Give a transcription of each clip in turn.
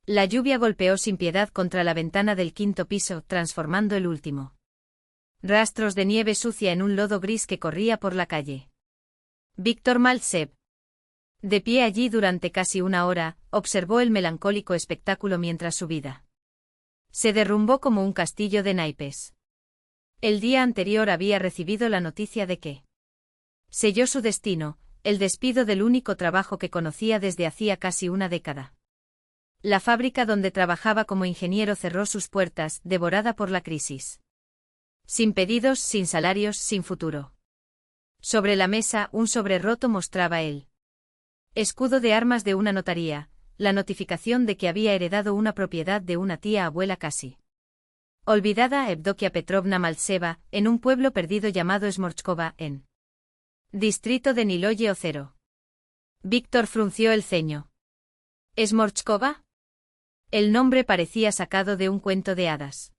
La lluvia golpeó sin piedad contra la ventana del quinto piso, transformando el último. Rastros de nieve sucia en un lodo gris que corría por la calle. Víctor Maltsev, de pie allí durante casi una hora, observó el melancólico espectáculo mientras su vida se derrumbó como un castillo de naipes. El día anterior había recibido la noticia de que selló su destino, el despido del único trabajo que conocía desde hacía casi una década. La fábrica donde trabajaba como ingeniero cerró sus puertas, devorada por la crisis. Sin pedidos, sin salarios, sin futuro. Sobre la mesa, un sobre roto mostraba el escudo de armas de una notaría, la notificación de que había heredado una propiedad de una tía abuela casi olvidada, Evdokia Petrovna Maltseva, en un pueblo perdido llamado Smorchkova, en distrito de Niloye Ocero. Víctor frunció el ceño. ¿Smorchkova? El nombre parecía sacado de un cuento de hadas.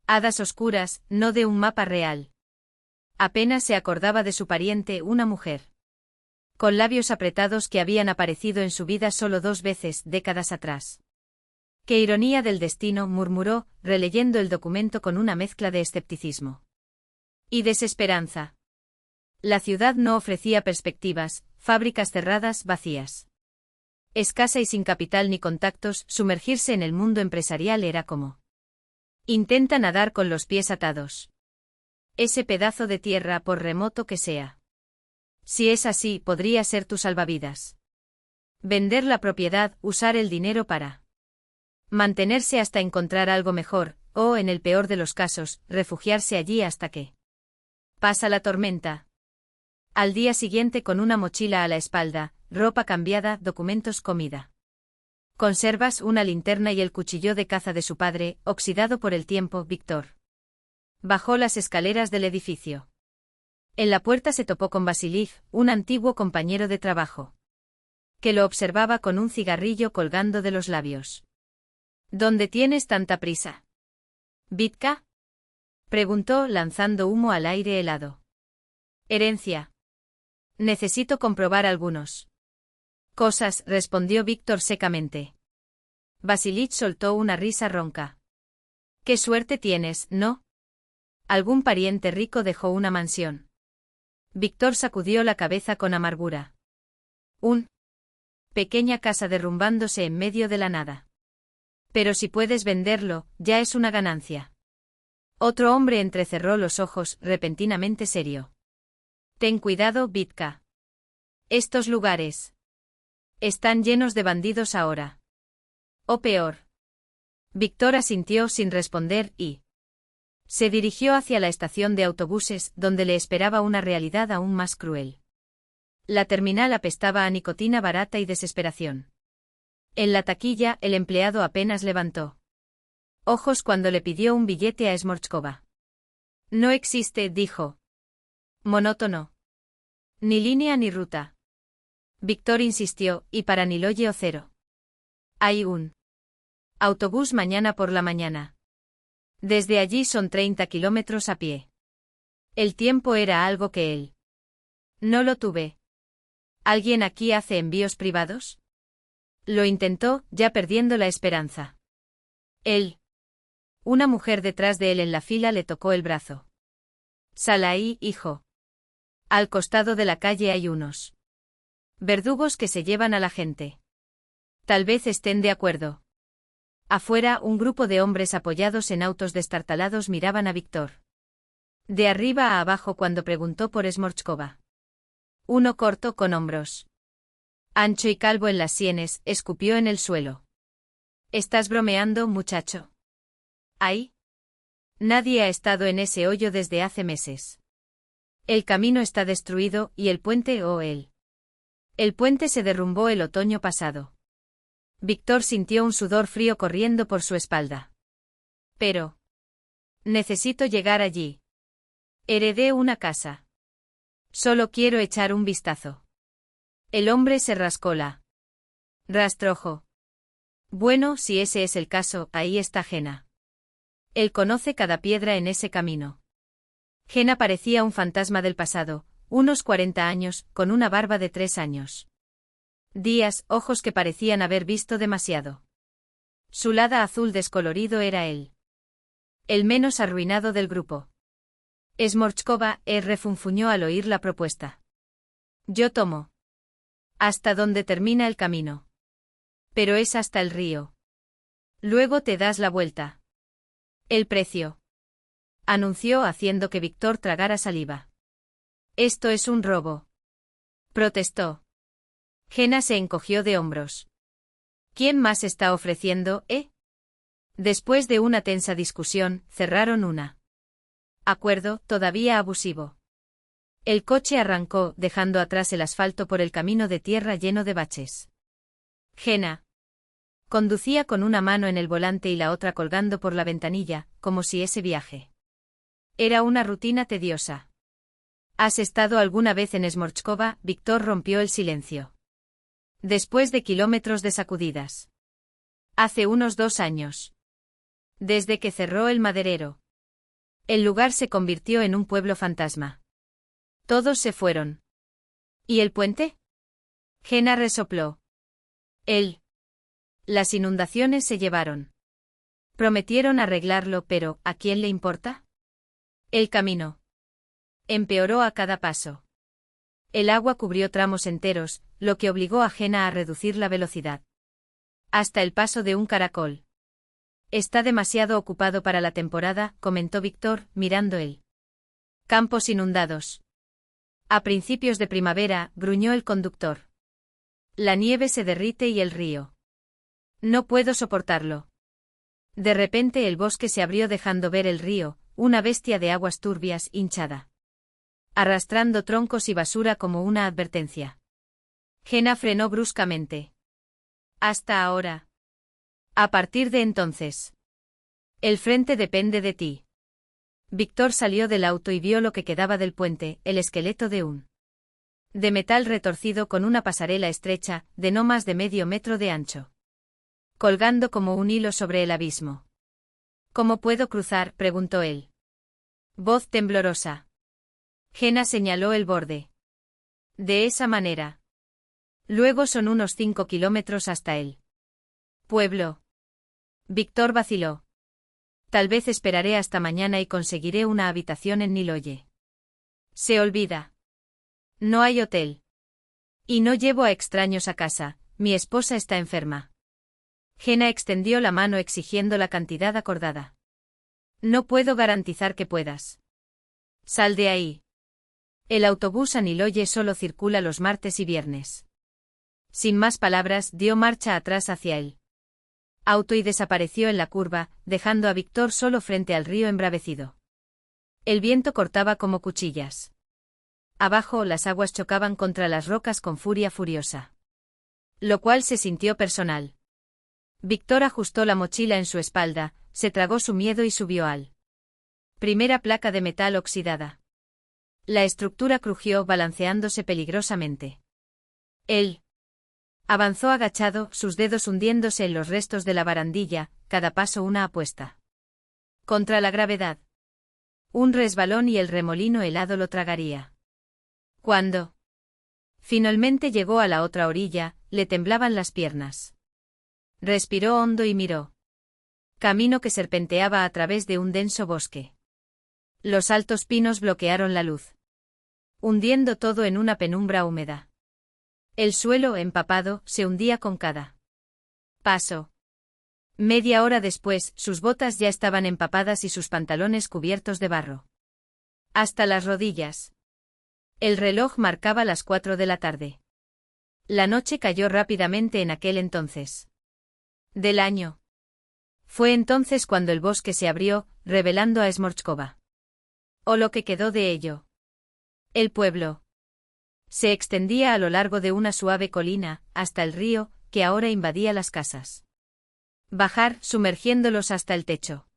Hadas oscuras, no de un mapa real. Apenas se acordaba de su pariente, una mujer con labios apretados que habían aparecido en su vida solo 2 veces, décadas atrás. ¡Qué ironía del destino!, murmuró, releyendo el documento con una mezcla de escepticismo y desesperanza. La ciudad no ofrecía perspectivas, fábricas cerradas, vacías. Escasa y sin capital ni contactos, sumergirse en el mundo empresarial era como intenta nadar con los pies atados. Ese pedazo de tierra, por remoto que sea. Si es así, podría ser tu salvavidas. Vender la propiedad, usar el dinero para mantenerse hasta encontrar algo mejor, o, en el peor de los casos, refugiarse allí hasta que pasa la tormenta. Al día siguiente, con una mochila a la espalda, ropa cambiada, documentos, comida, conservas, una linterna y el cuchillo de caza de su padre, oxidado por el tiempo, Víctor bajó las escaleras del edificio. En la puerta se topó con Vasiliv, un antiguo compañero de trabajo, que lo observaba con un cigarrillo colgando de los labios. ¿Dónde tienes tanta prisa? ¿Vitka? Preguntó, lanzando humo al aire helado. Herencia. Necesito comprobar algunos cosas, respondió Víctor secamente. Vasiliv soltó una risa ronca. Qué suerte tienes, ¿no? Algún pariente rico dejó una mansión. Víctor sacudió la cabeza con amargura. Pequeña casa derrumbándose en medio de la nada. Pero si puedes venderlo, ya es una ganancia. Otro hombre entrecerró los ojos, repentinamente serio. Ten cuidado, Vitka. Estos lugares están llenos de bandidos ahora. O peor. Víctor asintió sin responder y se dirigió hacia la estación de autobuses, donde le esperaba una realidad aún más cruel. La terminal apestaba a nicotina barata y desesperación. En la taquilla, el empleado apenas levantó ojos cuando le pidió un billete a Smorchkova. No existe, dijo. Monótono. Ni línea ni ruta. Víctor insistió, y para Niloye Ocero. Hay un autobús mañana por la mañana. Desde allí son 30 kilómetros a pie. El tiempo era algo que él no lo tuve. ¿Alguien aquí hace envíos privados? Lo intentó, ya perdiendo la esperanza. Él. Una mujer detrás de él en la fila le tocó el brazo. Sal ahí, hijo. Al costado de la calle hay unos verdugos que se llevan a la gente. Tal vez estén de acuerdo. Afuera, un grupo de hombres apoyados en autos destartalados miraban a Víctor de arriba a abajo cuando preguntó por Smorchkova. Uno corto, con hombros ancho y calvo en las sienes, escupió en el suelo. ¿Estás bromeando, muchacho? ¿Ahí? Nadie ha estado en ese hoyo desde hace meses. El camino está destruido, y el puente el puente se derrumbó el otoño pasado. Víctor sintió un sudor frío corriendo por su espalda. Pero necesito llegar allí. Heredé una casa. Solo quiero echar un vistazo. El hombre se rascó la rastrojo. Bueno, si ese es el caso, ahí está Jena. Él conoce cada piedra en ese camino. Jena parecía un fantasma del pasado, unos 40 años, con una barba de 3 años. Días, ojos que parecían haber visto demasiado. Su lada azul descolorido era él. El menos arruinado del grupo. Smorchkova refunfuñó al oír la propuesta. Yo tomo. Hasta donde termina el camino. Pero es hasta el río. Luego te das la vuelta. El precio. Anunció haciendo que Víctor tragara saliva. Esto es un robo. Protestó. Jenna se encogió de hombros. ¿Quién más está ofreciendo, Después de una tensa discusión, cerraron una acuerdo, todavía abusivo. El coche arrancó, dejando atrás el asfalto por el camino de tierra lleno de baches. Jenna conducía con una mano en el volante y la otra colgando por la ventanilla, como si ese viaje era una rutina tediosa. ¿Has estado alguna vez en Smorchkova? Víctor rompió el silencio. Después de kilómetros de sacudidas. Hace unos 2 años. Desde que cerró el maderero. El lugar se convirtió en un pueblo fantasma. Todos se fueron. ¿Y el puente? Jenna resopló. Las inundaciones se llevaron. Prometieron arreglarlo, pero ¿a quién le importa? El camino empeoró a cada paso. El agua cubrió tramos enteros, lo que obligó a Jenna a reducir la velocidad. Hasta el paso de un caracol. Está demasiado ocupado para la temporada, comentó Víctor, mirando el campos inundados. A principios de primavera, gruñó el conductor. La nieve se derrite y el río. No puedo soportarlo. De repente el bosque se abrió dejando ver el río, una bestia de aguas turbias, hinchada. Arrastrando troncos y basura como una advertencia. Jenna frenó bruscamente. Hasta ahora. A partir de entonces. El frente depende de ti. Víctor salió del auto y vio lo que quedaba del puente, el esqueleto de un de metal retorcido con una pasarela estrecha, de no más de medio metro de ancho. Colgando como un hilo sobre el abismo. ¿Cómo puedo cruzar?, preguntó él. Voz temblorosa. Jenna señaló el borde. De esa manera. Luego son unos 5 kilómetros hasta el pueblo. Víctor vaciló. Tal vez esperaré hasta mañana y conseguiré una habitación en Niloye. Se olvida. No hay hotel. Y no llevo a extraños a casa, mi esposa está enferma. Jenna extendió la mano exigiendo la cantidad acordada. No puedo garantizar que puedas. Sal de ahí. El autobús a Niloye solo circula los martes y viernes. Sin más palabras, dio marcha atrás hacia él. Auto y desapareció en la curva, dejando a Víctor solo frente al río embravecido. El viento cortaba como cuchillas. Abajo las aguas chocaban contra las rocas con furia furiosa. Lo cual se sintió personal. Víctor ajustó la mochila en su espalda, se tragó su miedo y subió al primera placa de metal oxidada. La estructura crujió balanceándose peligrosamente. Él avanzó agachado, sus dedos hundiéndose en los restos de la barandilla, cada paso una apuesta. Contra la gravedad. Un resbalón y el remolino helado lo tragaría. Cuando finalmente llegó a la otra orilla, le temblaban las piernas. Respiró hondo y miró. Camino que serpenteaba a través de un denso bosque. Los altos pinos bloquearon la luz. Hundiendo todo en una penumbra húmeda. El suelo, empapado, se hundía con cada paso. Media hora después, sus botas ya estaban empapadas y sus pantalones cubiertos de barro. Hasta las rodillas. El reloj marcaba las 4 de la tarde. La noche cayó rápidamente en aquel entonces del año. Fue entonces cuando el bosque se abrió, revelando a Smorchkova. O lo que quedó de ello. El pueblo se extendía a lo largo de una suave colina, hasta el río, que ahora invadía las casas. Bajar, sumergiéndolos hasta el techo.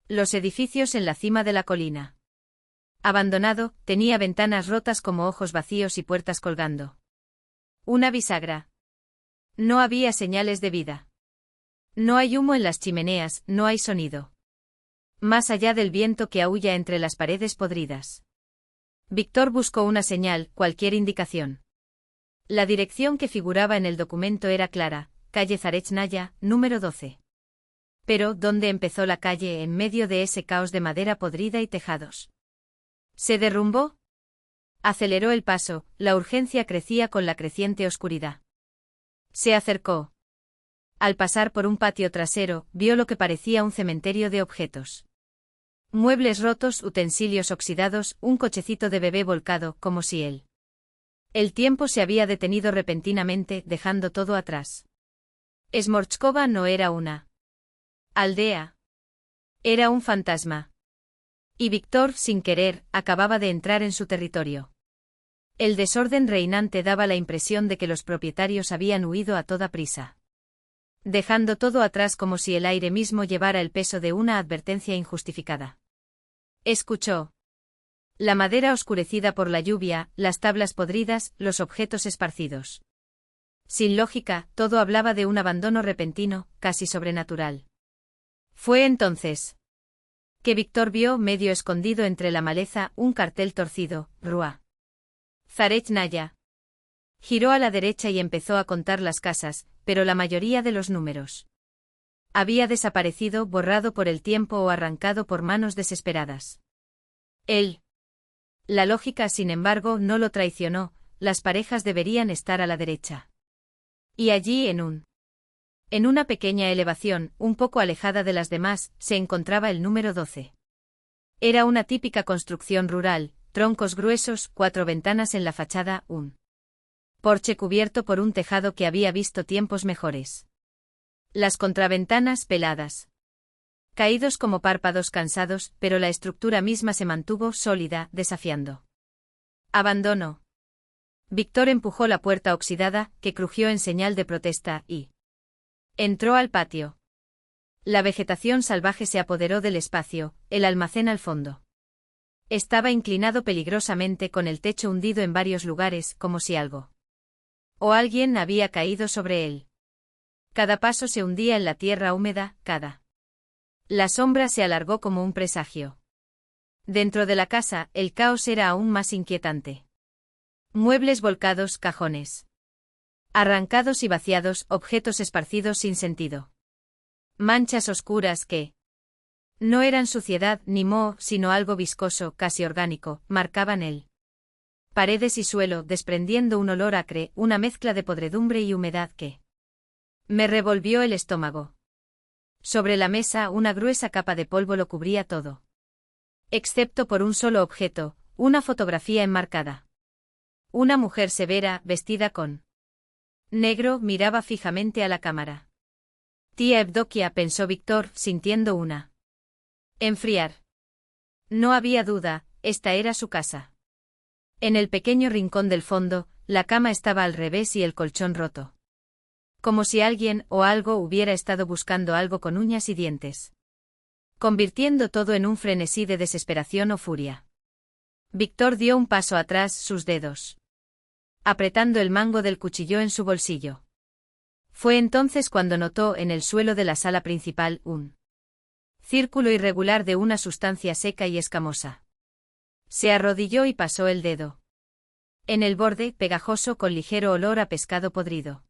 Los edificios en la cima de la colina. Abandonado, tenía ventanas rotas como ojos vacíos y puertas colgando. Una bisagra. No había señales de vida. No hay humo en las chimeneas, no hay sonido. Más allá del viento que aúlla entre las paredes podridas. Víctor buscó una señal, cualquier indicación. La dirección que figuraba en el documento era clara, calle Zarechnaya, número 12. Pero, ¿dónde empezó la calle en medio de ese caos de madera podrida y tejados? ¿Se derrumbó? Aceleró el paso, la urgencia crecía con la creciente oscuridad. Se acercó. Al pasar por un patio trasero, vio lo que parecía un cementerio de objetos. Muebles rotos, utensilios oxidados, un cochecito de bebé volcado, como si el tiempo se había detenido repentinamente, dejando todo atrás. Smorchkova no era una aldea. Era un fantasma. Y Víctor, sin querer, acababa de entrar en su territorio. El desorden reinante daba la impresión de que los propietarios habían huido a toda prisa, dejando todo atrás como si el aire mismo llevara el peso de una advertencia injustificada. Escuchó. La madera oscurecida por la lluvia, las tablas podridas, los objetos esparcidos. Sin lógica, todo hablaba de un abandono repentino, casi sobrenatural. Fue entonces que Víctor vio, medio escondido entre la maleza, un cartel torcido: Rua Zarechnaya. Giró a la derecha y empezó a contar las casas, pero la mayoría de los números había desaparecido, borrado por el tiempo o arrancado por manos desesperadas. La lógica, sin embargo, no lo traicionó, las parejas deberían estar a la derecha. Y allí en una pequeña elevación, un poco alejada de las demás, se encontraba el número 12. Era una típica construcción rural, troncos gruesos, 4 ventanas en la fachada, un porche cubierto por un tejado que había visto tiempos mejores. Las contraventanas peladas, caídos como párpados cansados, pero la estructura misma se mantuvo sólida, desafiando. Abandono. Víctor empujó la puerta oxidada, que crujió en señal de protesta, y entró al patio. La vegetación salvaje se apoderó del espacio, el almacén al fondo. Estaba inclinado peligrosamente, con el techo hundido en varios lugares, como si algo o alguien había caído sobre él. Cada paso se hundía en la tierra húmeda, la sombra se alargó como un presagio. Dentro de la casa, el caos era aún más inquietante. Muebles volcados, cajones arrancados y vaciados, objetos esparcidos sin sentido. Manchas oscuras que no eran suciedad ni moho, sino algo viscoso, casi orgánico, marcaban paredes y suelo, desprendiendo un olor acre, una mezcla de podredumbre y humedad que me revolvió el estómago. Sobre la mesa, una gruesa capa de polvo lo cubría todo, excepto por un solo objeto, una fotografía enmarcada. Una mujer severa, vestida con negro, miraba fijamente a la cámara. Tía Evdokia, pensó Víctor, sintiendo una enfriar. No había duda, esta era su casa. En el pequeño rincón del fondo, la cama estaba al revés y el colchón roto. Como si alguien o algo hubiera estado buscando algo con uñas y dientes, convirtiendo todo en un frenesí de desesperación o furia. Víctor dio un paso atrás, sus dedos apretando el mango del cuchillo en su bolsillo. Fue entonces cuando notó en el suelo de la sala principal un círculo irregular de una sustancia seca y escamosa. Se arrodilló y pasó el dedo en el borde, pegajoso, con ligero olor a pescado podrido.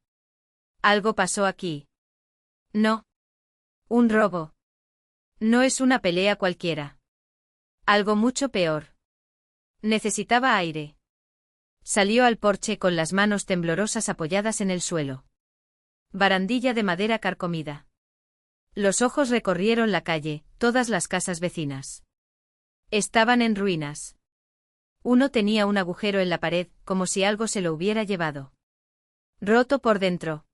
Algo pasó aquí. No. Un robo. No es una pelea cualquiera. Algo mucho peor. Necesitaba aire. Salió al porche con las manos temblorosas apoyadas en el suelo. Barandilla de madera carcomida. Los ojos recorrieron la calle, todas las casas vecinas estaban en ruinas. Uno tenía un agujero en la pared, como si algo se lo hubiera llevado. Roto por dentro.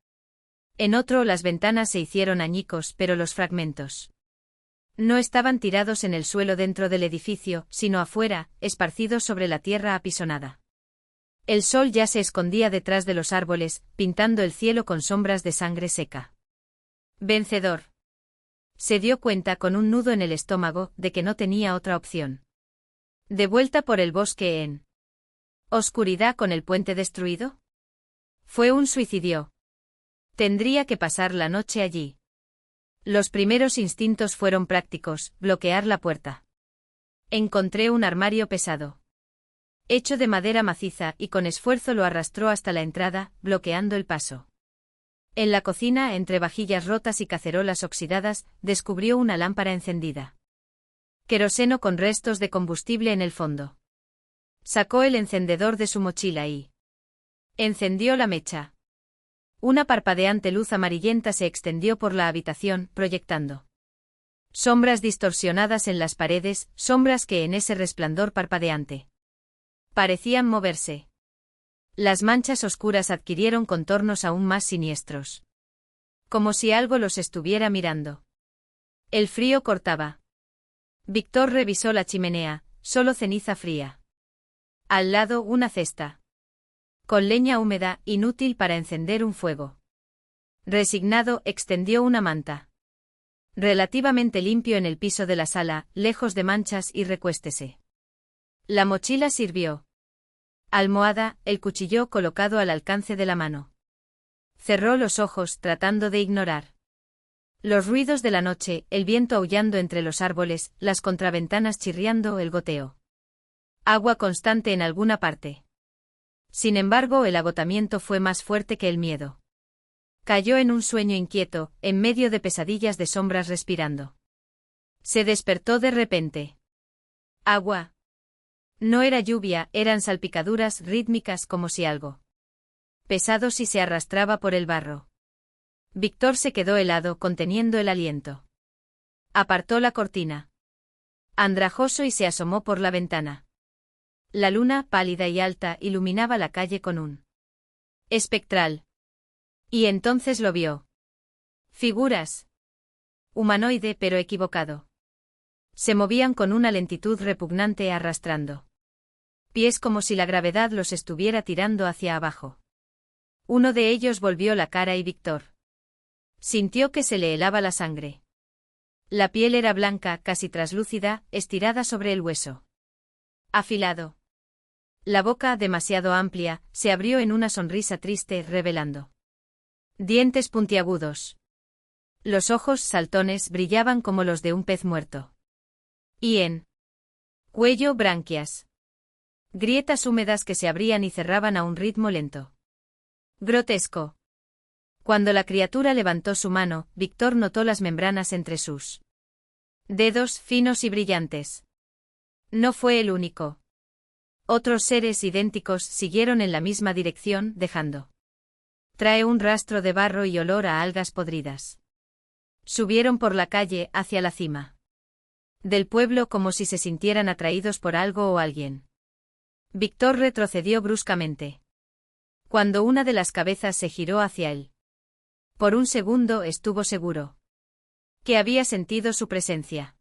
En otro, las ventanas se hicieron añicos, pero los fragmentos no estaban tirados en el suelo dentro del edificio, sino afuera, esparcidos sobre la tierra apisonada. El sol ya se escondía detrás de los árboles, pintando el cielo con sombras de sangre seca. Vencedor. Se dio cuenta, con un nudo en el estómago, de que no tenía otra opción. ¿De vuelta por el bosque en oscuridad con el puente destruido? Fue un suicidio. Tendría que pasar la noche allí. Los primeros instintos fueron prácticos: bloquear la puerta. Encontré un armario pesado, hecho de madera maciza, y con esfuerzo lo arrastró hasta la entrada, bloqueando el paso. En la cocina, entre vajillas rotas y cacerolas oxidadas, descubrió una lámpara encendida. Queroseno con restos de combustible en el fondo. Sacó el encendedor de su mochila y encendió la mecha. Una parpadeante luz amarillenta se extendió por la habitación, proyectando sombras distorsionadas en las paredes, sombras que en ese resplandor parpadeante parecían moverse. Las manchas oscuras adquirieron contornos aún más siniestros. Como si algo los estuviera mirando. El frío cortaba. Víctor revisó la chimenea, solo ceniza fría. Al lado, una cesta con leña húmeda, inútil para encender un fuego. Resignado, extendió una manta. Relativamente limpio en el piso de la sala, lejos de manchas, y recuéstese. La mochila sirvió. Almohada, el cuchillo colocado al alcance de la mano. Cerró los ojos, tratando de ignorar los ruidos de la noche, el viento aullando entre los árboles, las contraventanas chirriando, el goteo. Agua constante en alguna parte. Sin embargo, el agotamiento fue más fuerte que el miedo. Cayó en un sueño inquieto, en medio de pesadillas de sombras respirando. Se despertó de repente. Agua. No era lluvia, eran salpicaduras rítmicas como si algo pesado si se arrastraba por el barro. Víctor se quedó helado, conteniendo el aliento. Apartó la cortina. Andrajoso, y se asomó por la ventana. La luna, pálida y alta, iluminaba la calle con un espectral. Y entonces lo vio. Figuras. Humanoide pero equivocado. Se movían con una lentitud repugnante, arrastrando pies como si la gravedad los estuviera tirando hacia abajo. Uno de ellos volvió la cara y Víctor sintió que se le helaba la sangre. La piel era blanca, casi traslúcida, estirada sobre el hueso. Afilado. La boca, demasiado amplia, se abrió en una sonrisa triste, revelando dientes puntiagudos. Los ojos saltones brillaban como los de un pez muerto. Y en cuello, branquias. Grietas húmedas que se abrían y cerraban a un ritmo lento. Grotesco. Cuando la criatura levantó su mano, Víctor notó las membranas entre sus dedos, finos y brillantes. No fue el único. Otros seres idénticos siguieron en la misma dirección, dejando trae un rastro de barro y olor a algas podridas. Subieron por la calle, hacia la cima del pueblo, como si se sintieran atraídos por algo o alguien. Víctor retrocedió bruscamente. Cuando una de las cabezas se giró hacia él. Por un segundo estuvo seguro que había sentido su presencia.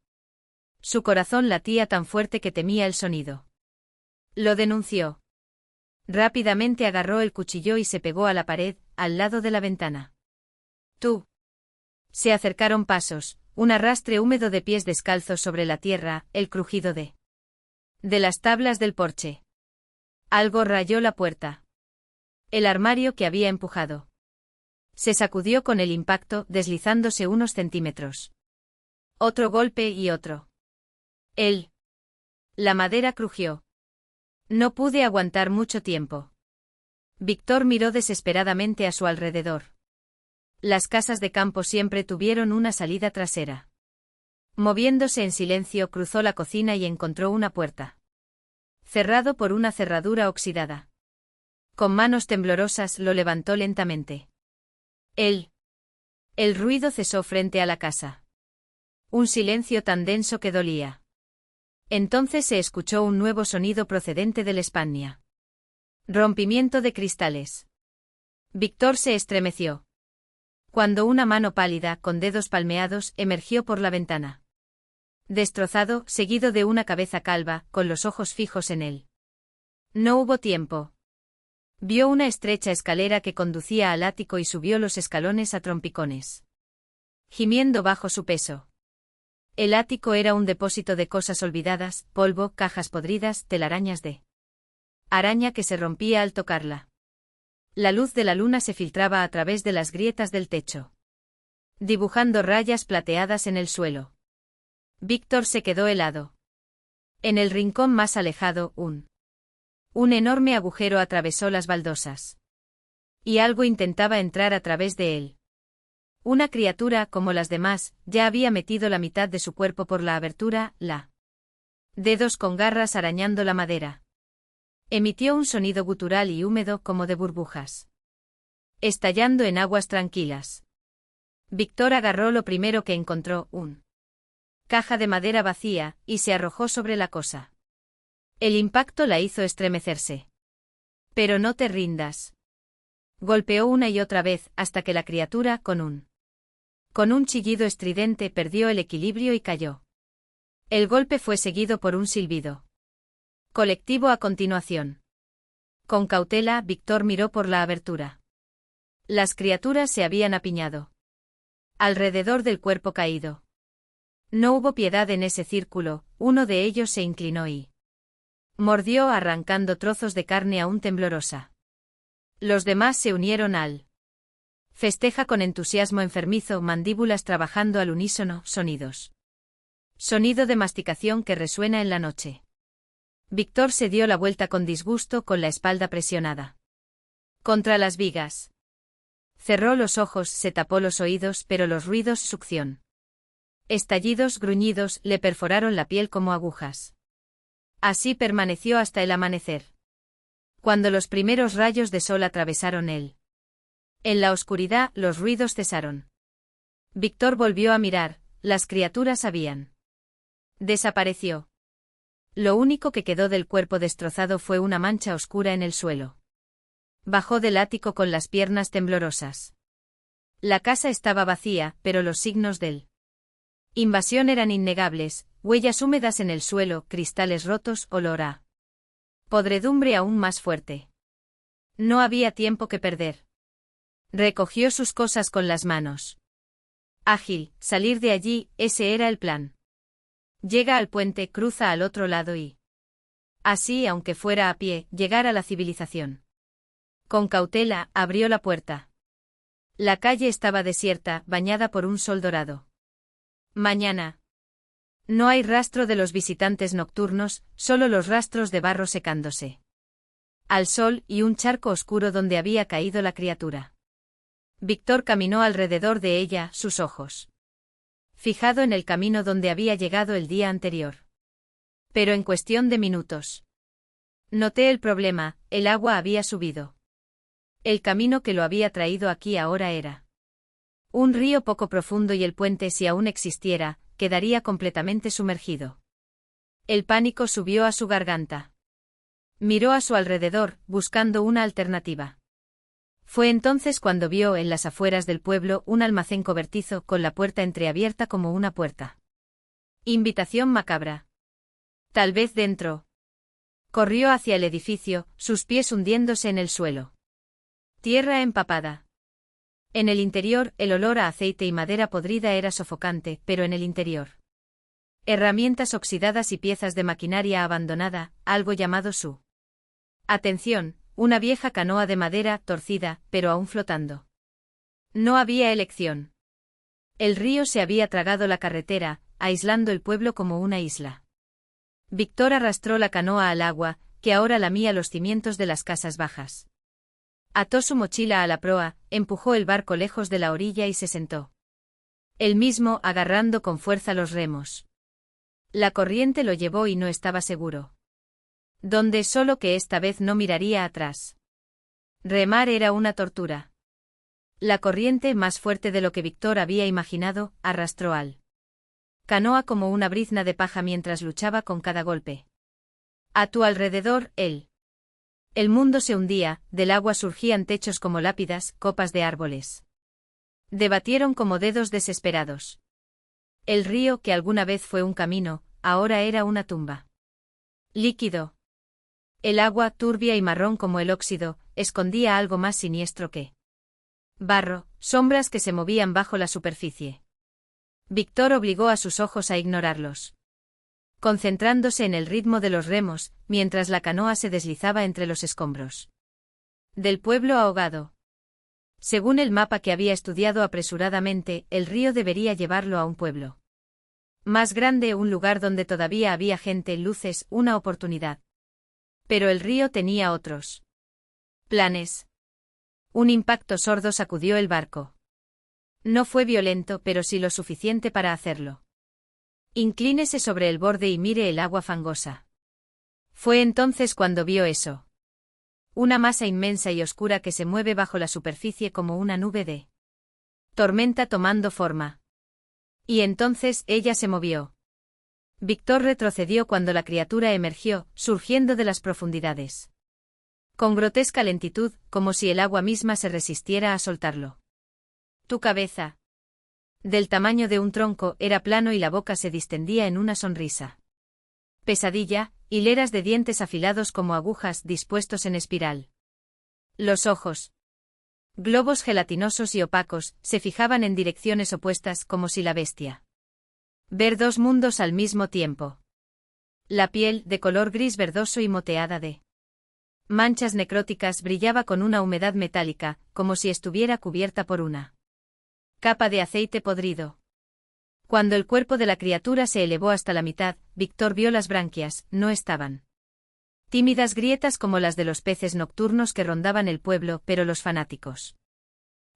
Su corazón latía tan fuerte que temía el sonido. Lo denunció. Rápidamente agarró el cuchillo y se pegó a la pared, al lado de la ventana. Tú. Se acercaron pasos, un arrastre húmedo de pies descalzos sobre la tierra, el crujido de las tablas del porche. Algo rayó la puerta. El armario que había empujado. Se sacudió con el impacto, deslizándose unos centímetros. Otro golpe y otro. La madera crujió. No pude aguantar mucho tiempo. Víctor miró desesperadamente a su alrededor. Las casas de campo siempre tuvieron una salida trasera. Moviéndose en silencio, cruzó la cocina y encontró una puerta. Cerrado por una cerradura oxidada. Con manos temblorosas lo levantó lentamente. El ruido cesó frente a la casa. Un silencio tan denso que dolía. Entonces se escuchó un nuevo sonido procedente del España. Rompimiento de cristales. Víctor se estremeció. Cuando una mano pálida, con dedos palmeados, emergió por la ventana. Destrozado, seguido de una cabeza calva, con los ojos fijos en él. No hubo tiempo. Vio una estrecha escalera que conducía al ático y subió los escalones a trompicones. Gimiendo bajo su peso. El ático era un depósito de cosas olvidadas, polvo, cajas podridas, telarañas de araña que se rompía al tocarla. La luz de la luna se filtraba a través de las grietas del techo, dibujando rayas plateadas en el suelo. Víctor se quedó helado. En el rincón más alejado, un enorme agujero atravesó las baldosas. Y algo intentaba entrar a través de él. Una criatura, como las demás, ya había metido la mitad de su cuerpo por la abertura, dedos con garras arañando la madera. Emitió un sonido gutural y húmedo como de burbujas. Estallando en aguas tranquilas. Víctor agarró lo primero que encontró, una caja de madera vacía, y se arrojó sobre la cosa. El impacto la hizo estremecerse. Pero no te rindas. Golpeó una y otra vez, hasta que la criatura, con un chillido estridente, perdió el equilibrio y cayó. El golpe fue seguido por un silbido colectivo a continuación. Con cautela, Víctor miró por la abertura. Las criaturas se habían apiñado alrededor del cuerpo caído. No hubo piedad en ese círculo, uno de ellos se inclinó y mordió arrancando trozos de carne aún temblorosa. Los demás se unieron al festeja con entusiasmo enfermizo, mandíbulas trabajando al unísono, sonidos. Sonido de masticación que resuena en la noche. Víctor se dio la vuelta con disgusto, con la espalda presionada contra las vigas. Cerró los ojos, se tapó los oídos, pero los ruidos, succión, estallidos, gruñidos, le perforaron la piel como agujas. Así permaneció hasta el amanecer. Cuando los primeros rayos de sol atravesaron él. En la oscuridad, los ruidos cesaron. Víctor volvió a mirar, las criaturas habían desapareció. Lo único que quedó del cuerpo destrozado fue una mancha oscura en el suelo. Bajó del ático con las piernas temblorosas. La casa estaba vacía, pero los signos del invasión eran innegables, huellas húmedas en el suelo, cristales rotos, olor a podredumbre aún más fuerte. No había tiempo que perder. Recogió sus cosas con las manos. Ágil, salir de allí, ese era el plan. Llega al puente, cruza al otro lado y así, aunque fuera a pie, llegar a la civilización. Con cautela, abrió la puerta. La calle estaba desierta, bañada por un sol dorado. Mañana. No hay rastro de los visitantes nocturnos, solo los rastros de barro secándose al sol y un charco oscuro donde había caído la criatura. Víctor caminó alrededor de ella, sus ojos fijado en el camino donde había llegado el día anterior. Pero en cuestión de minutos. Noté el problema, el agua había subido. El camino que lo había traído aquí ahora era un río poco profundo y el puente, si aún existiera, quedaría completamente sumergido. El pánico subió a su garganta. Miró a su alrededor, buscando una alternativa. Fue entonces cuando vio en las afueras del pueblo un almacén cobertizo con la puerta entreabierta como una puerta. Invitación macabra. Tal vez dentro. Corrió hacia el edificio, sus pies hundiéndose en el suelo. Tierra empapada. En el interior, el olor a aceite y madera podrida era sofocante, pero en el interior. Herramientas oxidadas y piezas de maquinaria abandonada, algo llamado su atención. Una vieja canoa de madera, torcida, pero aún flotando. No había elección. El río se había tragado la carretera, aislando el pueblo como una isla. Víctor arrastró la canoa al agua, que ahora lamía los cimientos de las casas bajas. Ató su mochila a la proa, empujó el barco lejos de la orilla y se sentó. Él mismo, agarrando con fuerza los remos. La corriente lo llevó y no estaba seguro. Donde solo que esta vez no miraría atrás. Remar era una tortura. La corriente, más fuerte de lo que Víctor había imaginado, arrastró al canoa como una brizna de paja mientras luchaba con cada golpe. A tu alrededor, el mundo se hundía, del agua surgían techos como lápidas, copas de árboles. Debatieron como dedos desesperados. El río, que alguna vez fue un camino, ahora era una tumba. Líquido. El agua, turbia y marrón como el óxido, escondía algo más siniestro que barro, sombras que se movían bajo la superficie. Víctor obligó a sus ojos a ignorarlos. Concentrándose en el ritmo de los remos, mientras la canoa se deslizaba entre los escombros del pueblo ahogado. Según el mapa que había estudiado apresuradamente, el río debería llevarlo a un pueblo más grande, un lugar donde todavía había gente, luces, una oportunidad. Pero el río tenía otros planes. Un impacto sordo sacudió el barco. No fue violento, pero sí lo suficiente para hacerlo. Inclínese sobre el borde y mire el agua fangosa. Fue entonces cuando vio eso. Una masa inmensa y oscura que se mueve bajo la superficie como una nube de tormenta tomando forma. Y entonces ella se movió. Víctor retrocedió cuando la criatura emergió, surgiendo de las profundidades. Con grotesca lentitud, como si el agua misma se resistiera a soltarlo. Tu cabeza, del tamaño de un tronco, era plano y la boca se distendía en una sonrisa. Pesadilla, hileras de dientes afilados como agujas dispuestos en espiral. Los ojos, globos gelatinosos y opacos, se fijaban en direcciones opuestas como si la bestia ver dos mundos al mismo tiempo. La piel, de color gris verdoso y moteada de manchas necróticas, brillaba con una humedad metálica, como si estuviera cubierta por una capa de aceite podrido. Cuando el cuerpo de la criatura se elevó hasta la mitad, Víctor vio las branquias, no estaban tímidas grietas como las de los peces nocturnos que rondaban el pueblo, pero los fanáticos.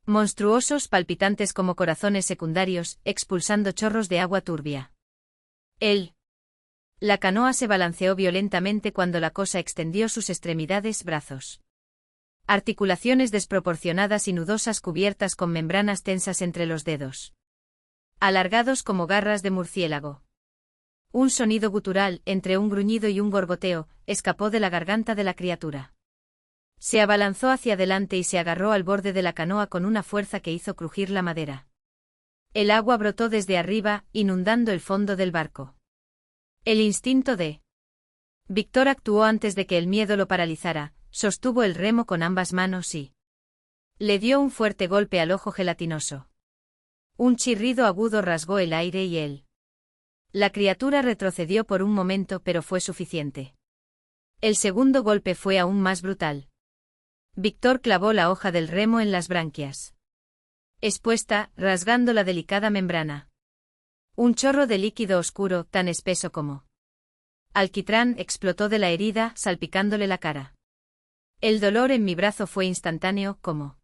Monstruosos, palpitantes como corazones secundarios, expulsando chorros de agua turbia. La canoa se balanceó violentamente cuando la cosa extendió sus extremidades, brazos. Articulaciones desproporcionadas y nudosas cubiertas con membranas tensas entre los dedos. Alargados como garras de murciélago. Un sonido gutural, entre un gruñido y un gorgoteo, escapó de la garganta de la criatura. Se abalanzó hacia adelante y se agarró al borde de la canoa con una fuerza que hizo crujir la madera. El agua brotó desde arriba, inundando el fondo del barco. El instinto de Víctor actuó antes de que el miedo lo paralizara, sostuvo el remo con ambas manos y le dio un fuerte golpe al ojo gelatinoso. Un chirrido agudo rasgó el aire y la criatura retrocedió por un momento, pero fue suficiente. El segundo golpe fue aún más brutal. Víctor clavó la hoja del remo en las branquias. Expuesta, rasgando la delicada membrana. Un chorro de líquido oscuro, tan espeso como alquitrán, explotó de la herida, salpicándole la cara. El dolor en mi brazo fue instantáneo, como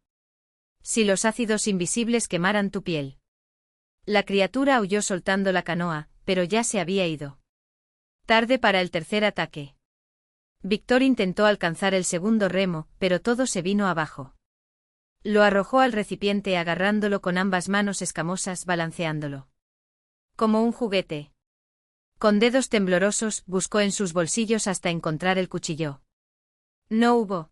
si los ácidos invisibles quemaran tu piel. La criatura aulló soltando la canoa, pero ya se había ido. Tarde para el tercer ataque. Víctor intentó alcanzar el segundo remo, pero todo se vino abajo. Lo arrojó al recipiente agarrándolo con ambas manos escamosas, balanceándolo como un juguete. Con dedos temblorosos, buscó en sus bolsillos hasta encontrar el cuchillo. No hubo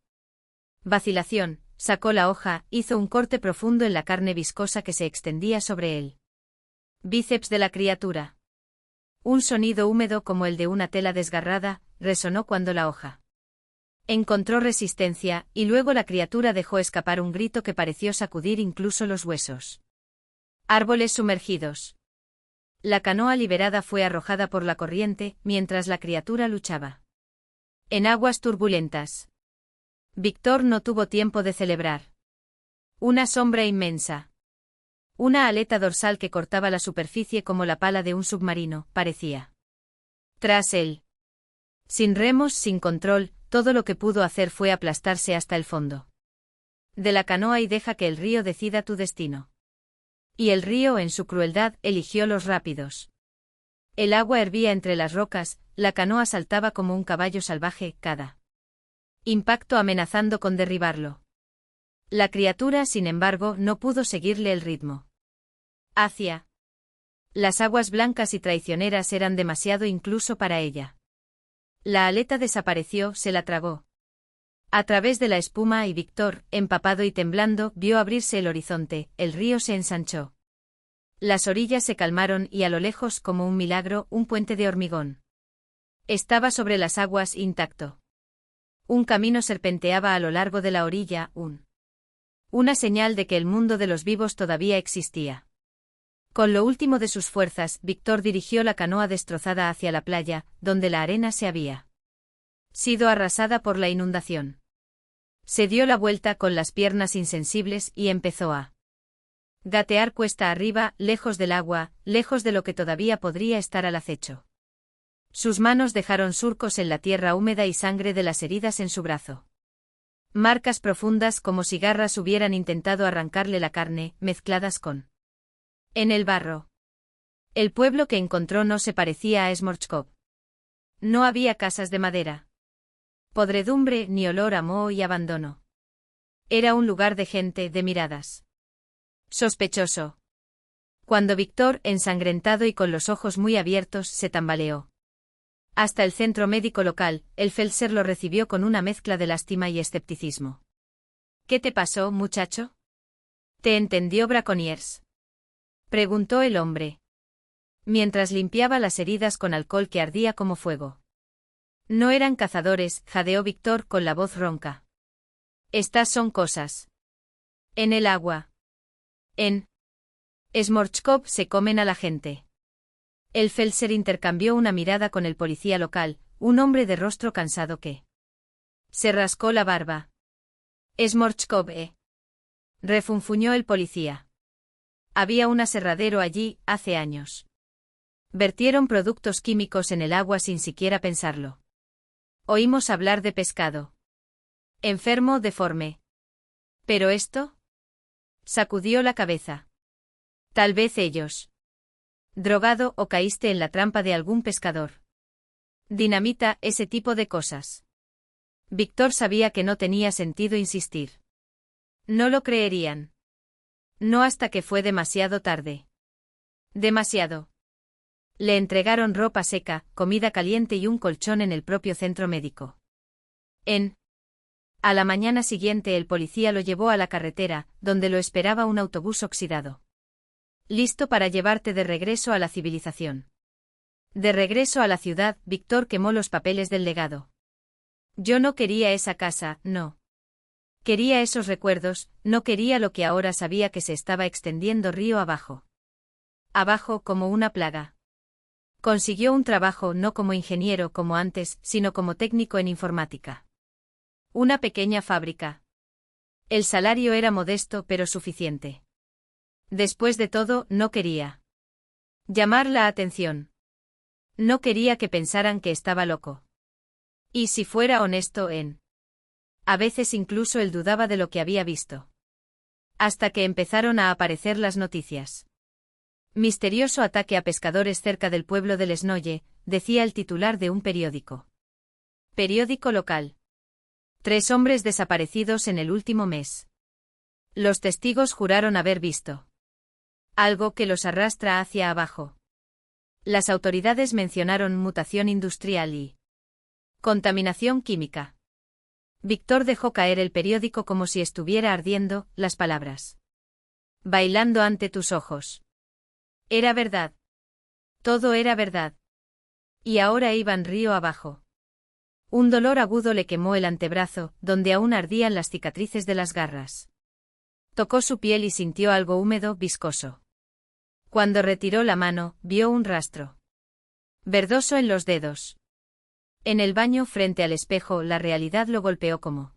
vacilación, sacó la hoja, hizo un corte profundo en la carne viscosa que se extendía sobre él. Bíceps de la criatura. Un sonido húmedo como el de una tela desgarrada, resonó cuando la hoja encontró resistencia, y luego la criatura dejó escapar un grito que pareció sacudir incluso los huesos. Árboles sumergidos. La canoa liberada fue arrojada por la corriente, mientras la criatura luchaba en aguas turbulentas. Víctor no tuvo tiempo de celebrar. Una sombra inmensa. Una aleta dorsal que cortaba la superficie como la pala de un submarino, parecía. Tras él. Sin remos, sin control, todo lo que pudo hacer fue aplastarse hasta el fondo de la canoa y deja que el río decida tu destino. Y el río, en su crueldad, eligió los rápidos. El agua hervía entre las rocas, la canoa saltaba como un caballo salvaje, cada impacto amenazando con derribarlo. La criatura, sin embargo, no pudo seguirle el ritmo. Hacia las aguas blancas y traicioneras eran demasiado incluso para ella. La aleta desapareció, se la tragó. A través de la espuma y Víctor, empapado y temblando, vio abrirse el horizonte, el río se ensanchó. Las orillas se calmaron y a lo lejos, como un milagro, un puente de hormigón estaba sobre las aguas, intacto. Un camino serpenteaba a lo largo de la orilla, una señal de que el mundo de los vivos todavía existía. Con lo último de sus fuerzas, Víctor dirigió la canoa destrozada hacia la playa, donde la arena se había sido arrasada por la inundación. Se dio la vuelta con las piernas insensibles y empezó a gatear cuesta arriba, lejos del agua, lejos de lo que todavía podría estar al acecho. Sus manos dejaron surcos en la tierra húmeda y sangre de las heridas en su brazo. Marcas profundas como si garras hubieran intentado arrancarle la carne, mezcladas con. En el barro. El pueblo que encontró no se parecía a Smorchkov. No había casas de madera. Podredumbre ni olor a moho y abandono. Era un lugar de gente, de miradas. Sospechoso. Cuando Víctor, ensangrentado y con los ojos muy abiertos, se tambaleó hasta el centro médico local, el Felser lo recibió con una mezcla de lástima y escepticismo. ¿Qué te pasó, muchacho? ¿Te entendió Braconiers? Preguntó el hombre, mientras limpiaba las heridas con alcohol que ardía como fuego. No eran cazadores, jadeó Víctor con la voz ronca. Estas son cosas. En el agua. En Smorchkov se comen a la gente. El Felser intercambió una mirada con el policía local, un hombre de rostro cansado que se rascó la barba. Smorchkov, refunfuñó el policía. Había un aserradero allí, hace años. Vertieron productos químicos en el agua sin siquiera pensarlo. Oímos hablar de pescado. Enfermo, deforme. ¿Pero esto? Sacudió la cabeza. Tal vez ellos. Drogado o caíste en la trampa de algún pescador. Dinamita, ese tipo de cosas. Víctor sabía que no tenía sentido insistir. No lo creerían. No hasta que fue demasiado tarde. Demasiado. Le entregaron ropa seca, comida caliente y un colchón en el propio centro médico. A la mañana siguiente el policía lo llevó a la carretera, donde lo esperaba un autobús oxidado. Listo para llevarte de regreso a la civilización. De regreso a la ciudad, Víctor quemó los papeles del legado. Yo no quería esa casa, no. Quería esos recuerdos, no quería lo que ahora sabía que se estaba extendiendo río abajo. Abajo como una plaga. Consiguió un trabajo no como ingeniero como antes, sino como técnico en informática. Una pequeña fábrica. El salario era modesto pero suficiente. Después de todo, no quería llamar la atención. No quería que pensaran que estaba loco. Y si fuera honesto a veces incluso él dudaba de lo que había visto. Hasta que empezaron a aparecer las noticias. Misterioso ataque a pescadores cerca del pueblo del Esnoye, decía el titular de un periódico. Periódico local. 3 hombres desaparecidos en el último mes. Los testigos juraron haber visto algo que los arrastra hacia abajo. Las autoridades mencionaron mutación industrial y contaminación química. Víctor dejó caer el periódico como si estuviera ardiendo, las palabras. Bailando ante tus ojos. Era verdad. Todo era verdad. Y ahora iban río abajo. Un dolor agudo le quemó el antebrazo, donde aún ardían las cicatrices de las garras. Tocó su piel y sintió algo húmedo, viscoso. Cuando retiró la mano, vio un rastro verdoso en los dedos. En el baño frente al espejo, la realidad lo golpeó como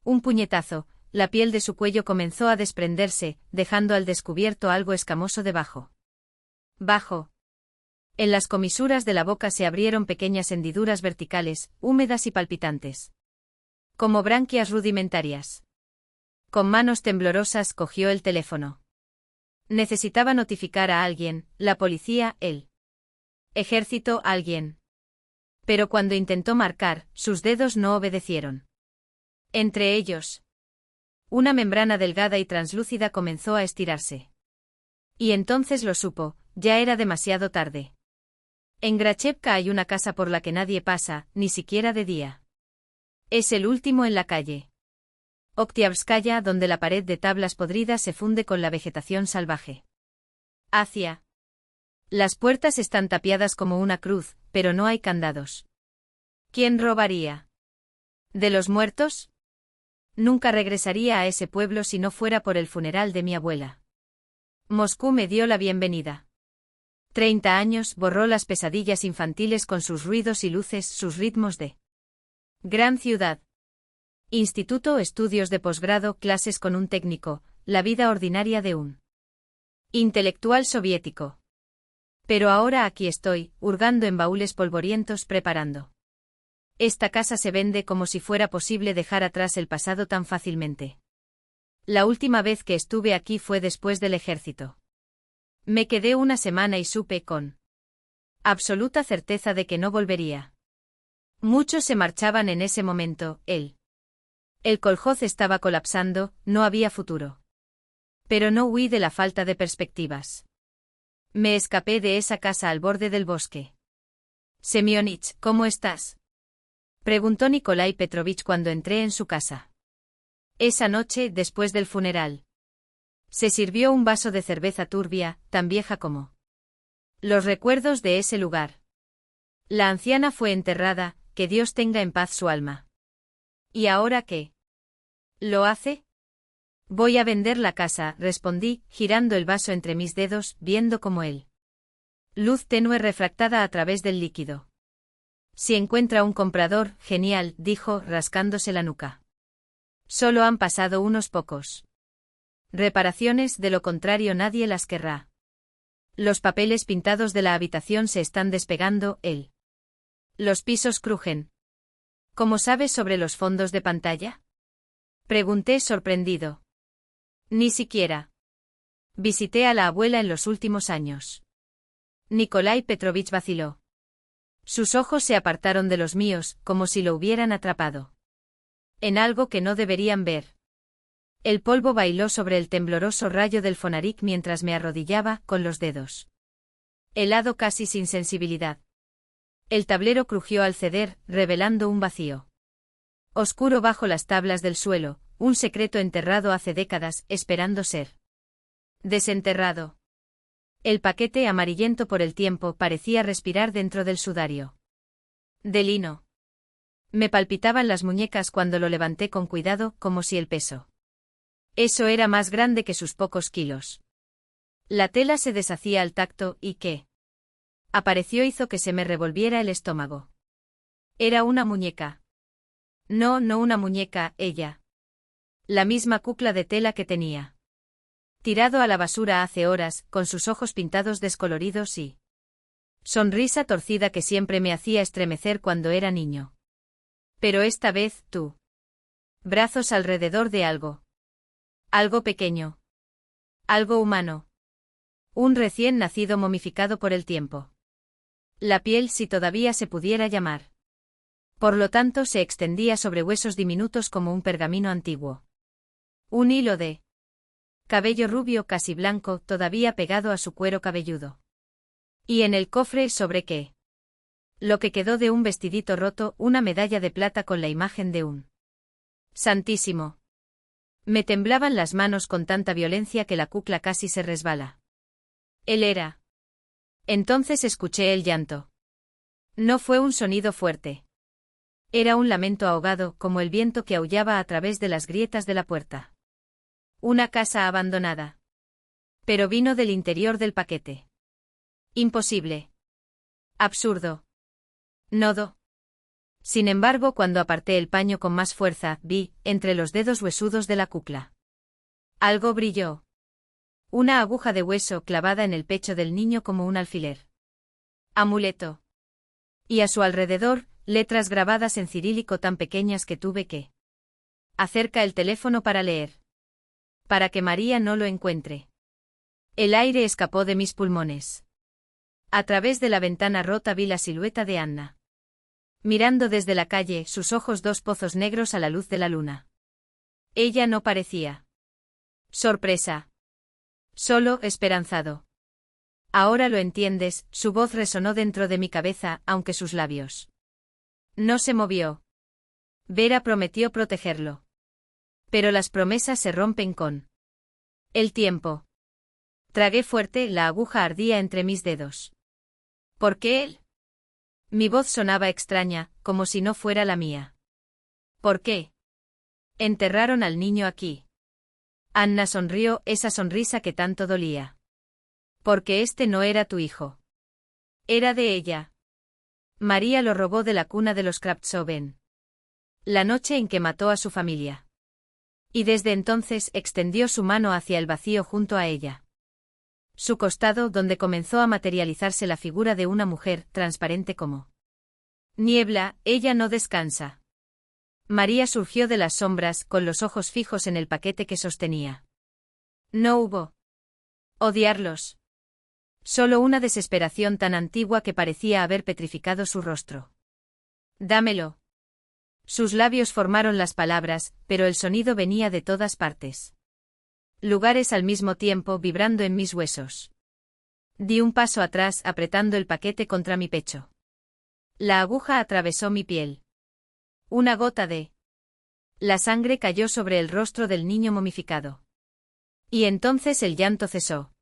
un puñetazo, la piel de su cuello comenzó a desprenderse, dejando al descubierto algo escamoso debajo. Bajo. En las comisuras de la boca se abrieron pequeñas hendiduras verticales, húmedas y palpitantes. Como branquias rudimentarias. Con manos temblorosas cogió el teléfono. Necesitaba notificar a alguien, la policía, el ejército, alguien. Pero cuando intentó marcar, sus dedos no obedecieron. Entre ellos, una membrana delgada y translúcida comenzó a estirarse. Y entonces lo supo, ya era demasiado tarde. En Grachevka hay una casa por la que nadie pasa, ni siquiera de día. Es el último en la calle Oktiavskaya, donde la pared de tablas podridas se funde con la vegetación salvaje. Hacia. Las puertas están tapiadas como una cruz, pero no hay candados. ¿Quién robaría? ¿De los muertos? Nunca regresaría a ese pueblo si no fuera por el funeral de mi abuela. Moscú me dio la bienvenida. 30 años, borró las pesadillas infantiles con sus ruidos y luces, sus ritmos de gran ciudad. Instituto, estudios de posgrado, clases con un técnico, la vida ordinaria de un intelectual soviético. Pero ahora aquí estoy, hurgando en baúles polvorientos, preparando Esta casa se vende como si fuera posible dejar atrás el pasado tan fácilmente. La última vez que estuve aquí fue después del ejército. Me quedé una semana y supe con absoluta certeza de que no volvería. Muchos se marchaban en ese momento, él. El kolhoz estaba colapsando, no había futuro. Pero no huí de la falta de perspectivas. Me escapé de esa casa al borde del bosque. Semionich, ¿cómo estás? Preguntó Nikolai Petrovich cuando entré en su casa. Esa noche, después del funeral. Se sirvió un vaso de cerveza turbia, tan vieja como los recuerdos de ese lugar. La anciana fue enterrada, que Dios tenga en paz su alma. ¿Y ahora qué? ¿Lo hace? Voy a vender la casa, respondí, girando el vaso entre mis dedos, viendo como él. Luz tenue refractada a través del líquido. Si encuentra un comprador, genial, dijo, rascándose la nuca. Solo han pasado unos pocos reparaciones, de lo contrario nadie las querrá. Los papeles pintados de la habitación se están despegando, los pisos crujen. ¿Cómo sabes sobre los fondos de pantalla? Pregunté sorprendido. Ni siquiera. Visité a la abuela en los últimos años. Nikolai Petrovich vaciló. Sus ojos se apartaron de los míos, como si lo hubieran atrapado en algo que no deberían ver. El polvo bailó sobre el tembloroso rayo del Fonarik mientras me arrodillaba, con los dedos helado casi sin sensibilidad. El tablero crujió al ceder, revelando un vacío oscuro bajo las tablas del suelo, un secreto enterrado hace décadas, esperando ser desenterrado. El paquete, amarillento por el tiempo, parecía respirar dentro del sudario de lino. Me palpitaban las muñecas cuando lo levanté con cuidado, como si el peso eso era más grande que sus pocos kilos. La tela se deshacía al tacto y ¿qué apareció? Hizo que se me revolviera el estómago. Era una muñeca. No una muñeca, ella. La misma cucla de tela que tenía tirado a la basura hace horas, con sus ojos pintados descoloridos y sonrisa torcida que siempre me hacía estremecer cuando era niño. Pero esta vez, tú. Brazos alrededor de algo. Algo pequeño. Algo humano. Un recién nacido momificado por el tiempo. La piel, si todavía se pudiera llamar. Por lo tanto, se extendía sobre huesos diminutos como un pergamino antiguo. Un hilo de cabello rubio casi blanco, todavía pegado a su cuero cabelludo. ¿Y en el cofre sobre qué? Lo que quedó de un vestidito roto, una medalla de plata con la imagen de un santísimo. Me temblaban las manos con tanta violencia que la cucla casi se resbala. Él era. Entonces escuché el llanto. No fue un sonido fuerte. Era un lamento ahogado, como el viento que aullaba a través de las grietas de la puerta. Una casa abandonada. Pero vino del interior del paquete. Imposible. Absurdo. Nodo. Sin embargo, cuando aparté el paño con más fuerza, vi, entre los dedos huesudos de la cucla. Algo brilló. Una aguja de hueso clavada en el pecho del niño como un alfiler. Amuleto. Y a su alrededor, letras grabadas en cirílico tan pequeñas que tuve que acercar el teléfono para leer. Para que María no lo encuentre. El aire escapó de mis pulmones. A través de la ventana rota vi la silueta de Anna. Mirando desde la calle, sus ojos dos pozos negros a la luz de la luna. Ella no parecía sorpresa. Solo esperanzado. Ahora lo entiendes, su voz resonó dentro de mi cabeza, aunque sus labios no se movió. Vera prometió protegerlo. Pero las promesas se rompen con el tiempo. Tragué fuerte, la aguja ardía entre mis dedos. ¿Por qué él? Mi voz sonaba extraña, como si no fuera la mía. ¿Por qué? Enterraron al niño aquí. Anna sonrió, esa sonrisa que tanto dolía. Porque este no era tu hijo. Era de ella. María lo robó de la cuna de los Kravtsoven. La noche en que mató a su familia. Y desde entonces extendió su mano hacia el vacío junto a ella. Su costado, donde comenzó a materializarse la figura de una mujer, transparente como Niebla, ella no descansa. María surgió de las sombras, con los ojos fijos en el paquete que sostenía. No hubo odiarlos. Solo una desesperación tan antigua que parecía haber petrificado su rostro. Dámelo. Sus labios formaron las palabras, pero el sonido venía de todas partes. Lugares al mismo tiempo vibrando en mis huesos. Di un paso atrás apretando el paquete contra mi pecho. La aguja atravesó mi piel. Una gota de la sangre cayó sobre el rostro del niño momificado. Y entonces el llanto cesó.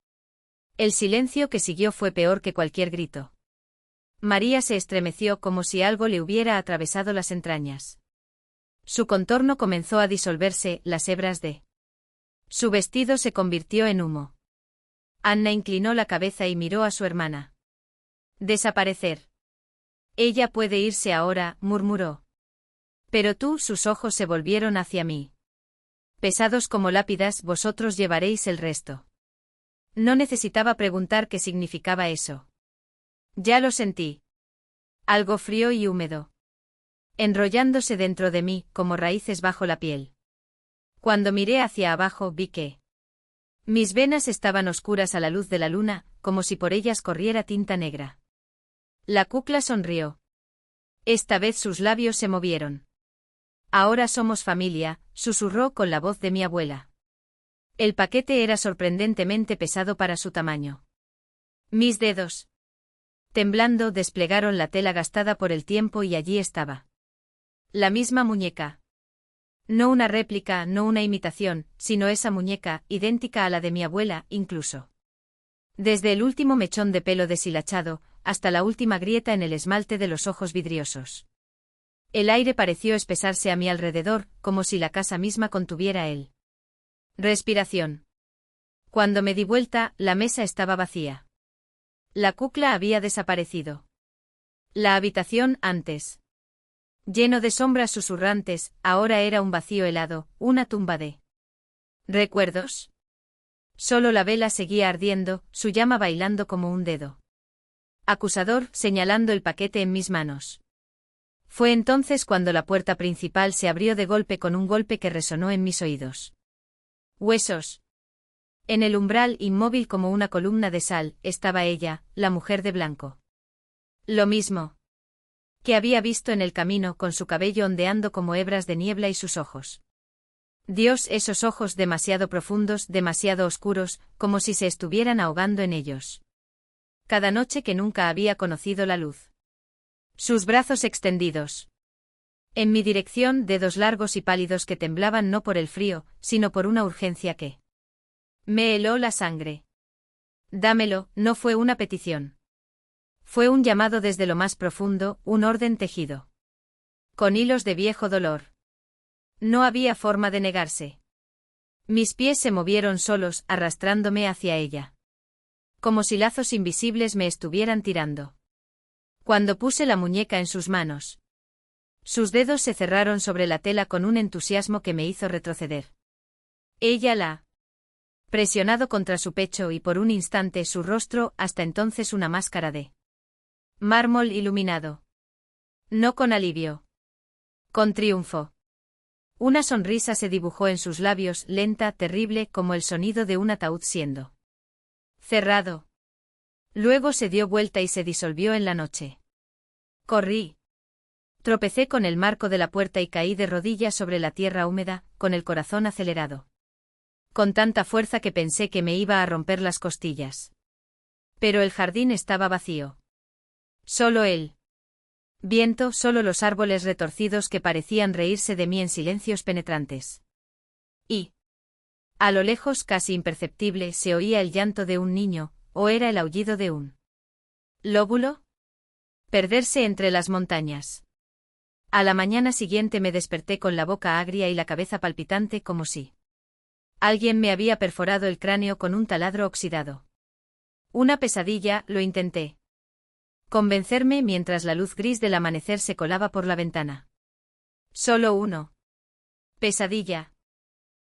El silencio que siguió fue peor que cualquier grito. María se estremeció como si algo le hubiera atravesado las entrañas. Su contorno comenzó a disolverse, las hebras de su vestido se convirtió en humo. Anna inclinó la cabeza y miró a su hermana. Desaparecer. Ella puede irse ahora, murmuró. Pero tú, sus ojos se volvieron hacia mí. Pesados como lápidas, vosotros llevaréis el resto. No necesitaba preguntar qué significaba eso. Ya lo sentí. Algo frío y húmedo. Enrollándose dentro de mí, como raíces bajo la piel. Cuando miré hacia abajo vi que mis venas estaban oscuras a la luz de la luna, como si por ellas corriera tinta negra. La cucla sonrió. Esta vez sus labios se movieron. Ahora somos familia, susurró con la voz de mi abuela. El paquete era sorprendentemente pesado para su tamaño. Mis dedos, temblando, desplegaron la tela gastada por el tiempo y allí estaba. La misma muñeca. No una réplica, no una imitación, sino esa muñeca, idéntica a la de mi abuela, incluso. Desde el último mechón de pelo deshilachado, hasta la última grieta en el esmalte de los ojos vidriosos. El aire pareció espesarse a mi alrededor, como si la casa misma contuviera él. Respiración. Cuando me di vuelta, la mesa estaba vacía. La cucla había desaparecido. La habitación antes lleno de sombras susurrantes, ahora era un vacío helado, una tumba de recuerdos. Solo la vela seguía ardiendo, su llama bailando como un dedo acusador, señalando el paquete en mis manos. Fue entonces cuando la puerta principal se abrió de golpe con un golpe que resonó en mis oídos. Huesos. En el umbral, inmóvil como una columna de sal, estaba ella, la mujer de blanco. Lo mismo que había visto en el camino, con su cabello ondeando como hebras de niebla y sus ojos. Dios, esos ojos demasiado profundos, demasiado oscuros, como si se estuvieran ahogando en ellos. Cada noche que nunca había conocido la luz. Sus brazos extendidos. En mi dirección, dedos largos y pálidos que temblaban no por el frío, sino por una urgencia que me heló la sangre. Dámelo, no fue una petición. Fue un llamado desde lo más profundo, un orden tejido con hilos de viejo dolor. No había forma de negarse. Mis pies se movieron solos, arrastrándome hacia ella. Como si lazos invisibles me estuvieran tirando. Cuando puse la muñeca en sus manos, sus dedos se cerraron sobre la tela con un entusiasmo que me hizo retroceder. Ella la presionado contra su pecho y por un instante su rostro, hasta entonces una máscara de mármol iluminado. No con alivio. Con triunfo. Una sonrisa se dibujó en sus labios, lenta, terrible, como el sonido de un ataúd siendo cerrado. Luego se dio vuelta y se disolvió en la noche. Corrí. Tropecé con el marco de la puerta y caí de rodillas sobre la tierra húmeda, con el corazón acelerado. Con tanta fuerza que pensé que me iba a romper las costillas. Pero el jardín estaba vacío. Solo él. Viento, solo los árboles retorcidos que parecían reírse de mí en silencios penetrantes. Y a lo lejos, casi imperceptible, se oía el llanto de un niño, o era el aullido de un lóbulo. Perderse entre las montañas. A la mañana siguiente me desperté con la boca agria y la cabeza palpitante como si alguien me había perforado el cráneo con un taladro oxidado. Una pesadilla, lo intenté convencerme mientras la luz gris del amanecer se colaba por la ventana. Solo uno. Pesadilla.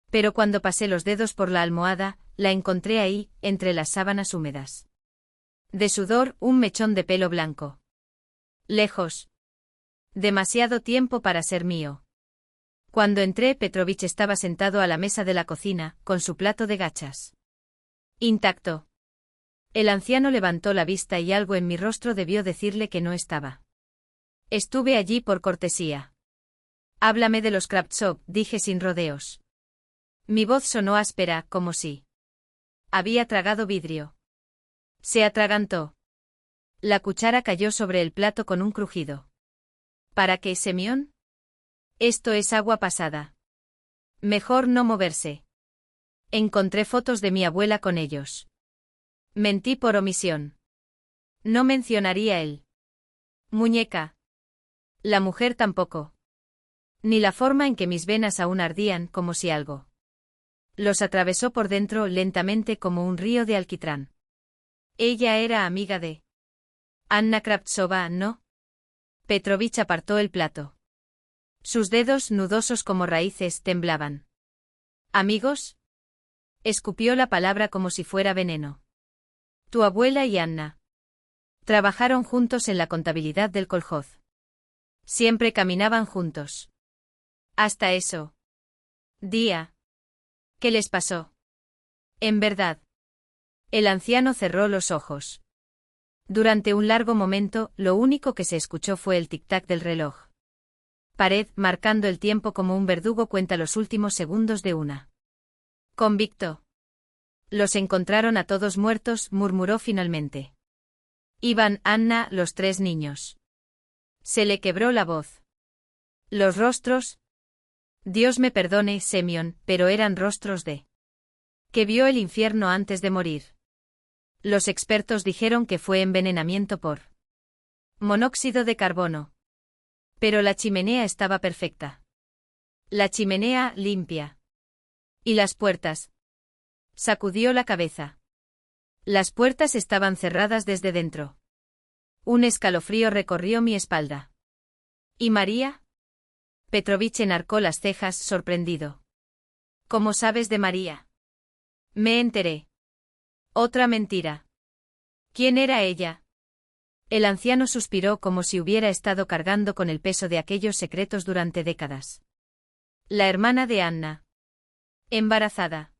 Pero cuando pasé los dedos por la almohada, la encontré ahí, entre las sábanas húmedas. De sudor, un mechón de pelo blanco. Lejos. Demasiado tiempo para ser mío. Cuando entré, Petrovich estaba sentado a la mesa de la cocina, con su plato de gachas. Intacto. El anciano levantó la vista y algo en mi rostro debió decirle que no estaba. Estuve allí por cortesía. Háblame de los Kravtsov, dije sin rodeos. Mi voz sonó áspera, como si había tragado vidrio. Se atragantó. La cuchara cayó sobre el plato con un crujido. ¿Para qué, Semyon? Esto es agua pasada. Mejor no moverse. Encontré fotos de mi abuela con ellos. Mentí por omisión. No mencionaría él. Muñeca. La mujer tampoco. Ni la forma en que mis venas aún ardían, como si algo los atravesó por dentro lentamente como un río de alquitrán. Ella era amiga de Anna Kravtsova, ¿no? Petrovich apartó el plato. Sus dedos, nudosos como raíces, temblaban. ¿Amigos? Escupió la palabra como si fuera veneno. Tu abuela y Anna trabajaron juntos en la contabilidad del kolhoz. Siempre caminaban juntos. Hasta eso día. ¿Qué les pasó? En verdad. El anciano cerró los ojos. Durante un largo momento, lo único que se escuchó fue el tic-tac del reloj. Pared, marcando el tiempo como un verdugo cuenta los últimos segundos de una. Convicto. Los encontraron a todos muertos, murmuró finalmente. Iban, Anna, los 3 niños. Se le quebró la voz. Los rostros. Dios me perdone, Semyon, pero eran rostros de que vio el infierno antes de morir. Los expertos dijeron que fue envenenamiento por monóxido de carbono. Pero la chimenea estaba perfecta. La chimenea, limpia. ¿Y las puertas? Sacudió la cabeza. Las puertas estaban cerradas desde dentro. Un escalofrío recorrió mi espalda. ¿Y María? Petrovich enarcó las cejas, sorprendido. ¿Cómo sabes de María? Me enteré. Otra mentira. ¿Quién era ella? El anciano suspiró como si hubiera estado cargando con el peso de aquellos secretos durante décadas. La hermana de Anna. Embarazada.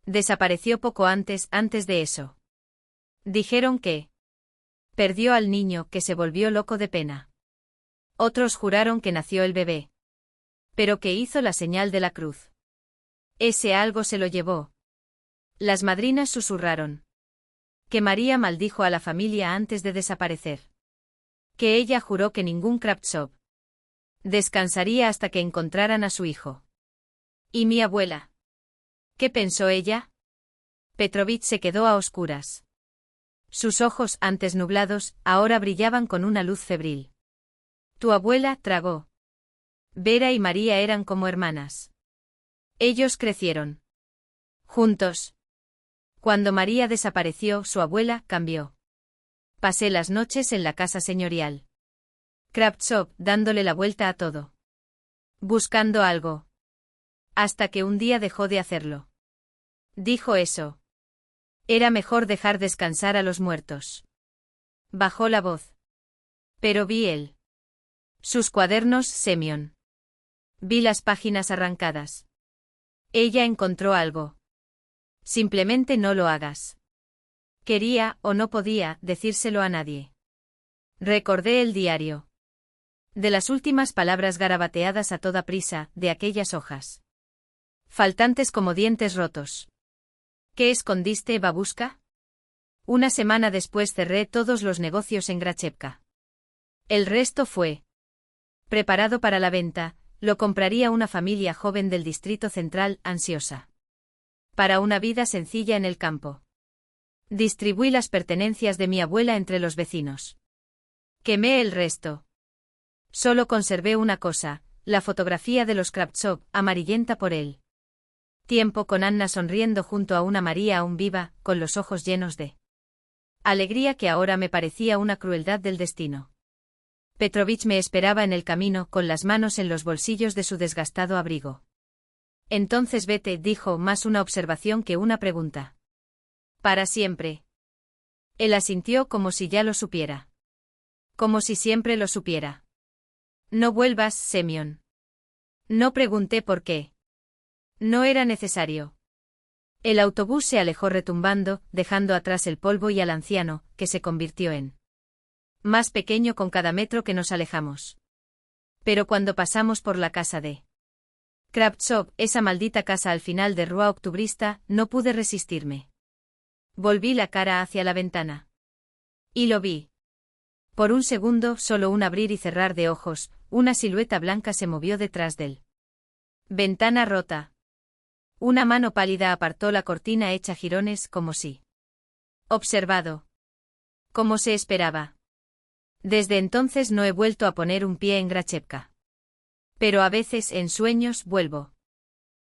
Desapareció poco antes de eso. Dijeron que perdió al niño, que se volvió loco de pena. Otros juraron que nació el bebé. Pero que hizo la señal de la cruz. Ese algo se lo llevó. Las madrinas susurraron. Que María maldijo a la familia antes de desaparecer. Que ella juró que ningún Kravtsov descansaría hasta que encontraran a su hijo. ¿Y mi abuela? ¿Qué pensó ella? Petrovich se quedó a oscuras. Sus ojos, antes nublados, ahora brillaban con una luz febril. Tu abuela, tragó. Vera y María eran como hermanas. Ellos crecieron juntos. Cuando María desapareció, su abuela cambió. Pasé las noches en la casa señorial. Kravtsov, dándole la vuelta a todo. Buscando algo. Hasta que un día dejó de hacerlo. Dijo eso. Era mejor dejar descansar a los muertos. Bajó la voz. Pero vi él. Sus cuadernos, Semyon. Vi las páginas arrancadas. Ella encontró algo. Simplemente no lo hagas. Quería, o no podía, decírselo a nadie. Recordé el diario. De las últimas palabras garabateadas a toda prisa, de aquellas hojas faltantes como dientes rotos. ¿Qué escondiste, babushka? Una semana después cerré todos los negocios en Grachevka. El resto fue preparado para la venta, lo compraría una familia joven del Distrito Central, ansiosa para una vida sencilla en el campo. Distribuí las pertenencias de mi abuela entre los vecinos. Quemé el resto. Solo conservé una cosa, la fotografía de los Kravtsov, amarillenta por él. Tiempo con Anna sonriendo junto a una María aún viva, con los ojos llenos de alegría que ahora me parecía una crueldad del destino. Petrovich me esperaba en el camino, con las manos en los bolsillos de su desgastado abrigo. Entonces vete, dijo, más una observación que una pregunta. Para siempre. Él asintió como si ya lo supiera. Como si siempre lo supiera. No vuelvas, Semyon. No pregunté por qué. No era necesario. El autobús se alejó retumbando, dejando atrás el polvo y al anciano, que se convirtió en más pequeño con cada metro que nos alejamos. Pero cuando pasamos por la casa de Kravtsov, esa maldita casa al final de Rua Octubrista, no pude resistirme. Volví la cara hacia la ventana. Y lo vi. Por un segundo, solo un abrir y cerrar de ojos, una silueta blanca se movió detrás de él. Ventana rota. Una mano pálida apartó la cortina hecha jirones como si observado. Como se esperaba. Desde entonces no he vuelto a poner un pie en Grachevka. Pero a veces en sueños vuelvo.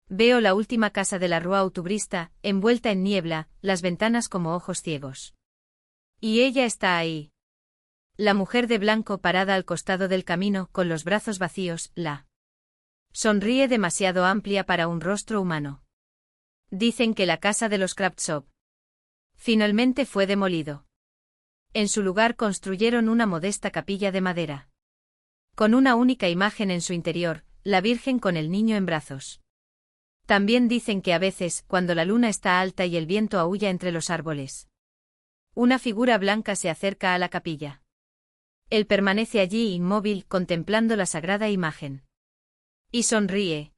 Veo la última casa de la Rua Octubrista, envuelta en niebla, las ventanas como ojos ciegos. Y ella está ahí. La mujer de blanco parada al costado del camino, con los brazos vacíos, la sonríe demasiado amplia para un rostro humano. Dicen que la casa de los Kravtsov finalmente fue demolido. En su lugar construyeron una modesta capilla de madera. Con una única imagen en su interior, la Virgen con el niño en brazos. También dicen que a veces, cuando la luna está alta y el viento aúlla entre los árboles, una figura blanca se acerca a la capilla. Él permanece allí inmóvil contemplando la sagrada imagen. Y sonríe.